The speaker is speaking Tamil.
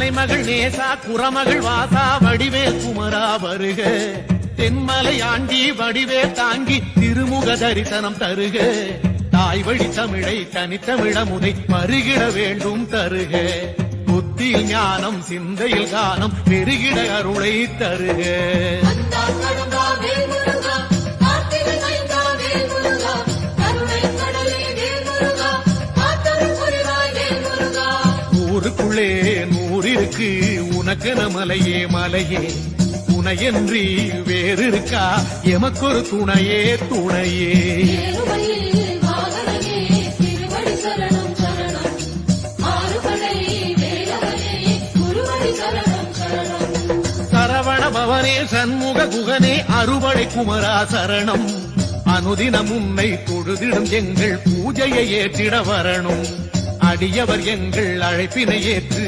மலைமகள் நேசா குறமகள் வாசா வடிவேல் குமரா வருக. தென்மலை ஆண்டி வடிவேல் தாங்கி திருமுக தரிசனம் தருக. தாய் வழி தமிழை தனித்தமிழமுதை பருகிட வேண்டும் தருக. புத்தியில் ஞானம் சிந்தையில் கானம் பெருகிட அருளை தருக. ஊருக்குள்ளே நூறிருக்கு உனக்கென மலையே மலையே, துணையன்றி வேறு இருக்கா எமக்கொரு துணையே துணையே. சரவண பவனே சண்முக குகனே அறுபடை குமரா சரணம். அனுதினம் உன்னை தொழுதிடும் எங்கள் பூஜையை ஏற்றிட வரணும். அடியவர் எங்கள் அழைப்பினை ஏற்று